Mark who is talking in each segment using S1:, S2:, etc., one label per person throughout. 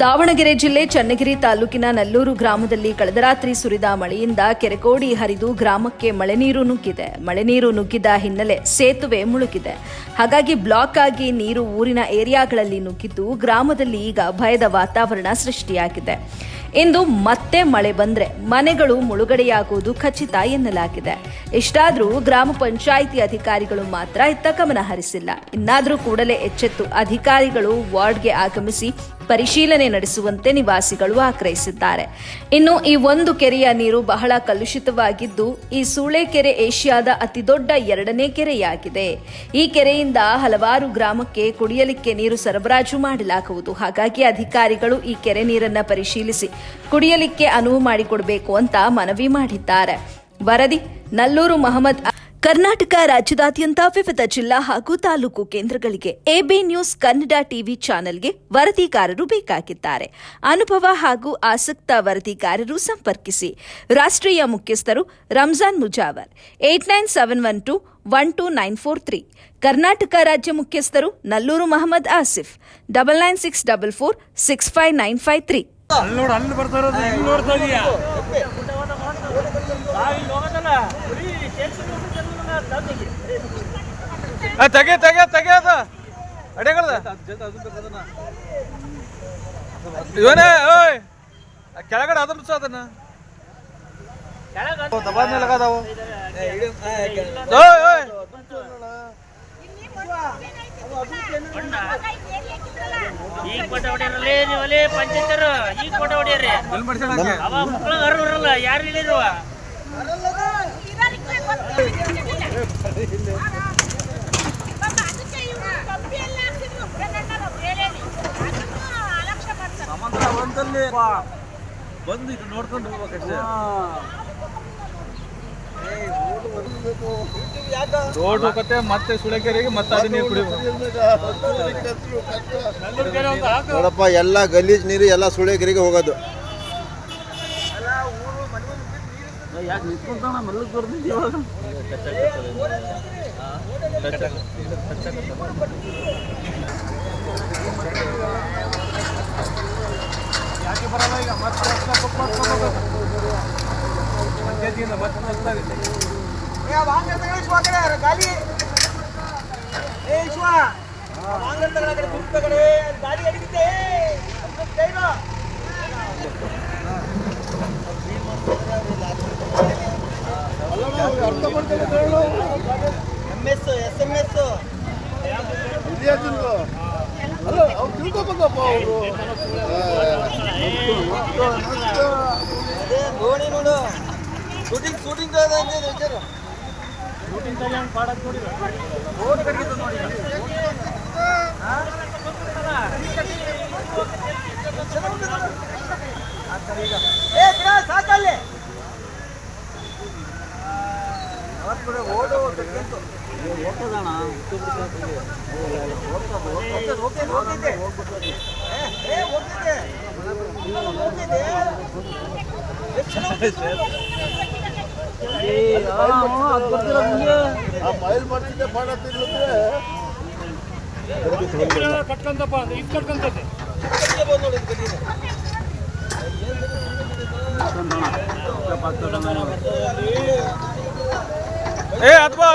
S1: ದಾವಣಗೆರೆ ಜಿಲ್ಲೆ ಚನ್ನಗಿರಿ ತಾಲೂಕಿನ ನಲ್ಲೂರು ಗ್ರಾಮದಲ್ಲಿ ಕಳೆದ ರಾತ್ರಿ ಸುರಿದ ಮಳೆಯಿಂದ ಕೆರೆಕೋಡಿ ಹರಿದು ಗ್ರಾಮಕ್ಕೆ ಮಳೆ ನೀರು ನುಗ್ಗಿದ ಹಿನ್ನೆಲೆ ಸೇತುವೆ ಮುಳುಗಿದೆ. ಹಾಗಾಗಿ ಬ್ಲಾಕ್ ಆಗಿ ನೀರು ಊರಿನ ಏರಿಯಾಗಳಲ್ಲಿ ನುಗ್ಗಿದ್ದು ಗ್ರಾಮದಲ್ಲಿ ಈಗ ಭಯದ ವಾತಾವರಣ ಸೃಷ್ಟಿಯಾಗಿದೆ. ಇಂದು ಮತ್ತೆ ಮಳೆ ಬಂದ್ರೆ ಮನೆಗಳು ಮುಳುಗಡೆಯಾಗುವುದು ಖಚಿತ ಎನ್ನಲಾಗಿದೆ. ಇಷ್ಟಾದರೂ ಗ್ರಾಮ ಪಂಚಾಯಿತಿ ಅಧಿಕಾರಿಗಳು ಮಾತ್ರ ಇತ್ತ ಗಮನ ಹರಿಸಿಲ್ಲ. ಇನ್ನಾದರೂ ಕೂಡಲೇ ಎಚ್ಚೆತ್ತು ಅಧಿಕಾರಿಗಳು ವಾರ್ಡ್ಗೆ ಆಗಮಿಸಿ ಪರಿಶೀಲನೆ ನಡೆಸುವಂತೆ ನಿವಾಸಿಗಳು ಆಗ್ರಹಿಸಿದ್ದಾರೆ. ಇನ್ನು ಈ ಒಂದು ಕೆರೆಯ ನೀರು ಬಹಳ ಕಲುಷಿತವಾಗಿದ್ದು ಈ ಸೂಳೆಕೆರೆ ಏಷ್ಯಾದ ಅತಿದೊಡ್ಡ 2ನೇ ಕೆರೆಯಾಗಿದೆ. ಈ ಕೆರೆಯಿಂದ ಹಲವಾರು ಗ್ರಾಮಕ್ಕೆ ಕುಡಿಯಲಿಕ್ಕೆ ನೀರು ಸರಬರಾಜು ಮಾಡಲಾಗುವುದು. ಹಾಗಾಗಿ ಅಧಿಕಾರಿಗಳು ಈ ಕೆರೆ ನೀರನ್ನ ಪರಿಶೀಲಿಸಿ ಕುಡಿಯಲಿಕ್ಕೆ ಅನುವು ಮಾಡಿಕೊಡಬೇಕು ಅಂತ ಮನವಿ ಮಾಡಿದ್ದಾರೆ. ವರದಿ ನಲ್ಲೂರು ಮಹಮ್ಮದ್. ಕರ್ನಾಟಕ ರಾಜ್ಯದಾದ್ಯಂತ ವಿವಿಧ ಜಿಲ್ಲಾ ಹಾಗೂ ತಾಲೂಕು ಕೇಂದ್ರಗಳಿಗೆ ಎಬಿ ನ್ಯೂಸ್ ಕನ್ನಡ ಟಿವಿ ಚಾನೆಲ್ಗೆ ವರದಿಗಾರರು ಬೇಕಾಗಿದ್ದಾರೆ. ಅನುಭವ ಹಾಗೂ ಆಸಕ್ತ ವರದಿಗಾರರು ಸಂಪರ್ಕಿಸಿ. ರಾಷ್ಟ್ರೀಯ ಮುಖ್ಯಸ್ಥರು ರಂಜಾನ್ ಮುಜಾವರ್ 8971212943. ಕರ್ನಾಟಕ ರಾಜ್ಯ ಮುಖ್ಯಸ್ಥರು ನಲ್ಲೂರು ಮಹಮ್ಮದ್ ಆಸಿಫ್ 9964465953.
S2: ತೆಗೆದ ಅಡೆಗದ ಇವನೇ ಓಯ್ ಕೆಳಗಡೆ ಅದನ್ನ ಅದನ್ನ ದಬಾದ ಮೇಲೆ ಲಗಾದಾವು ಓಯ್ ಓಯ್
S3: ಈಗ ಫೋಟೋ ಹೊಡಿಯರಲ್ಲೇ ನೀವಲ್ಲೇ ಪಂಚಾಯತರು ಈಗ ಫೋಟೋ ಹೊಡಿಯರಿ ಅವ ಮಕ್ಕಳು ಅರ್ರಲ್ಲ ಯಾರು ಹೇಳಿರುವ
S2: ಬಂದು ಇದು ನೋಡ್ಕೊಂಡು ಹೋಗ್ಬೇಕಷ್ಟೇ. ರೋಡ್ ಹೋಗತ್ತೆ ಮತ್ತೆ ಸುಳೆಕೆರೆಗೆ ಮತ್ತೆ ಅದನ್ನೇ
S4: ನೋಡಪ್ಪ, ಎಲ್ಲ ಗಲೀಜ್ ನೀರು ಎಲ್ಲ ಸುಳೆಕೆರೆಗೆ ಹೋಗೋದು.
S3: ಯಾಕೆ ನಿಂತ್ಕೊಂತಾನ ಮಲ್ಲಕ್ಕೆ ಬರ್ದಿದ್ದೆ ಇವಾಗ
S2: ಯಾಕೆ ಬರಲ್ಲ ಈಗ ಮತ್ತೆ ಪಂಚಾಯತಿಯಿಂದ ಮತ್ತೆ
S5: ಗಾಡಿ ಅಡಿಗಿದೆ SMS
S4: ಅಲ್ಲ ಅವ್ರು ತಿಳ್ಕೊಬೇಕಪ್ಪ. ಅವರು
S5: ನೋಡಿ ನೋಡು ಶೂಟಿಂಗ್
S3: ಶೂಟಿಂಗ್ ಪಾಡಕ್ ನೋಡಿ
S5: ಸಾಕಲ್ಲಿ
S4: ಫೈಲ್ ಮಾಡ್ತಿದ್ದೆ ಮಾಡತ್ತಿದ್ರೆ
S2: ಕಟ್ಕೊಂತಪ್ಪ ಇದು ಕಟ್ಕೊಂತೈತೆ ಏ ಅದ್ಬಾ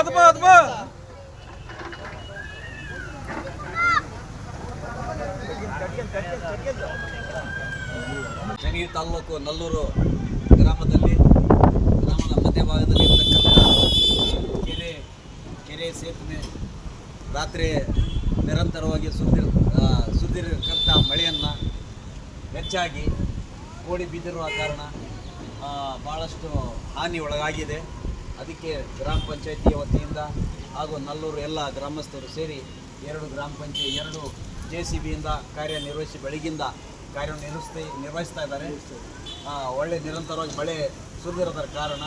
S6: ಚನ್ನಗಿರಿ ತಾಲೂಕು ನಲ್ಲೂರು ಗ್ರಾಮದ ಮಧ್ಯಭಾಗದಲ್ಲಿ ಇರತಕ್ಕಂಥ ಕೆರೆ ಸೇತುವೆ ರಾತ್ರಿ ನಿರಂತರವಾಗಿ ಸುರಿದಿರತಕ್ಕಂಥ ಮಳೆಯನ್ನು ಹೆಚ್ಚಾಗಿ ಕೋಡಿ ಬಿದ್ದಿರುವ ಕಾರಣ ಭಾಳಷ್ಟು ಹಾನಿ ಒಳಗಾಗಿದೆ. ಅದಕ್ಕೆ ಗ್ರಾಮ ಪಂಚಾಯತಿಯ ವತಿಯಿಂದ ಹಾಗೂ ನಲ್ಲೂರು ಎಲ್ಲ ಗ್ರಾಮಸ್ಥರು ಸೇರಿ 2 ಗ್ರಾಮ ಪಂಚಾಯತ್ 2 JCBಯಿಂದ ಬೆಳಗಿಂದ ನಿರ್ವಹಿಸ್ತಾ ಇದ್ದಾರೆ. ಒಳ್ಳೆ ನಿರಂತರವಾಗಿ ಮಳೆ ಸುರಿದಿರೋದರ ಕಾರಣ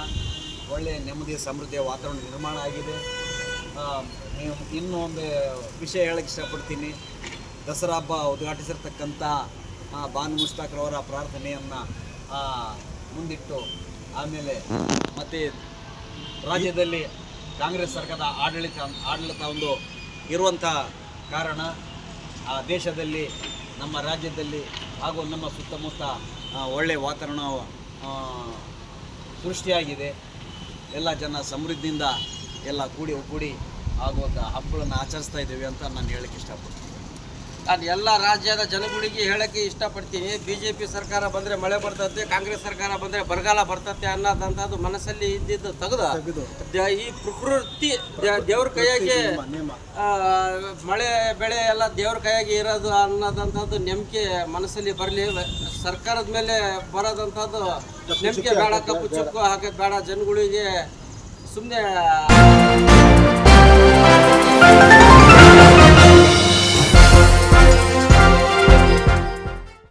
S6: ಒಳ್ಳೆಯ ನೆಮ್ಮದಿ ಸಮೃದ್ಧಿಯ ವಾತಾವರಣ ನಿರ್ಮಾಣ ಆಗಿದೆ. ಇನ್ನೂ ಒಂದು ವಿಷಯ ಹೇಳಕ್ಕೆ ಇಷ್ಟಪಡ್ತೀನಿ. ದಸರಾ ಹಬ್ಬ ಉದ್ಘಾಟಿಸಿರ್ತಕ್ಕಂಥ ಬಾನು ಮುಷ್ತಾಕ್ರವರ ಪ್ರಾರ್ಥನೆಯನ್ನು ಮುಂದಿಟ್ಟು ಆಮೇಲೆ ಮತ್ತು ರಾಜ್ಯದಲ್ಲಿ ಕಾಂಗ್ರೆಸ್ ಸರ್ಕಾರದ ಆಡಳಿತ ಇರುವಂಥ ಕಾರಣ ದೇಶದಲ್ಲಿ ನಮ್ಮ ರಾಜ್ಯದಲ್ಲಿ ಹಾಗೂ ನಮ್ಮ ಸುತ್ತಮುತ್ತ ಒಳ್ಳೆಯ ವಾತಾವರಣ ಸೃಷ್ಟಿಯಾಗಿದೆ. ಎಲ್ಲ ಜನ ಸಮೃದ್ಧಿಯಿಂದ ಎಲ್ಲ ಕೂಡಿ ಆಗುವಂಥ ಹಬ್ಬಗಳನ್ನು ಆಚರಿಸ್ತಾ ಇದ್ದೀವಿ ಅಂತ ನಾನು ಹೇಳಕ್ಕೆ ಇಷ್ಟಪಡ್ತೀನಿ.
S2: ನಾನು ಎಲ್ಲ ರಾಜ್ಯದ ಜನಗಳಿಗೆ ಹೇಳಕ್ಕೆ ಇಷ್ಟಪಡ್ತೀನಿ, BJP ಸರ್ಕಾರ ಬಂದರೆ ಮಳೆ ಬರ್ತದೆ, ಕಾಂಗ್ರೆಸ್ ಸರ್ಕಾರ ಬಂದರೆ ಬರಗಾಲ ಬರ್ತದೆ ಅನ್ನೋದಂಥದ್ದು ಮನಸ್ಸಲ್ಲಿ ಇದ್ದಿದ್ದು ತೆಗೆದು ಈ ಪ್ರಕೃತಿ ದೇವ್ರ ಕೈಯಾಗಿ ಮಳೆ ಬೆಳೆ ಎಲ್ಲ ದೇವ್ರ ಕೈಯಾಗಿ ಇರೋದು ಅನ್ನೋದಂಥದ್ದು ನಂಬಿಕೆ ಮನಸ್ಸಲ್ಲಿ ಬರಲಿ. ಸರ್ಕಾರದ ಮೇಲೆ ಬರೋದಂಥದ್ದು ನಂಬಿಕೆ ಬೇಡ, ಕಪ್ಪು ಚುಕ್ಕು ಹಾಕೋದು ಬೇಡ. ಜನಗಳಿಗೆ ಸುಮ್ಮನೆ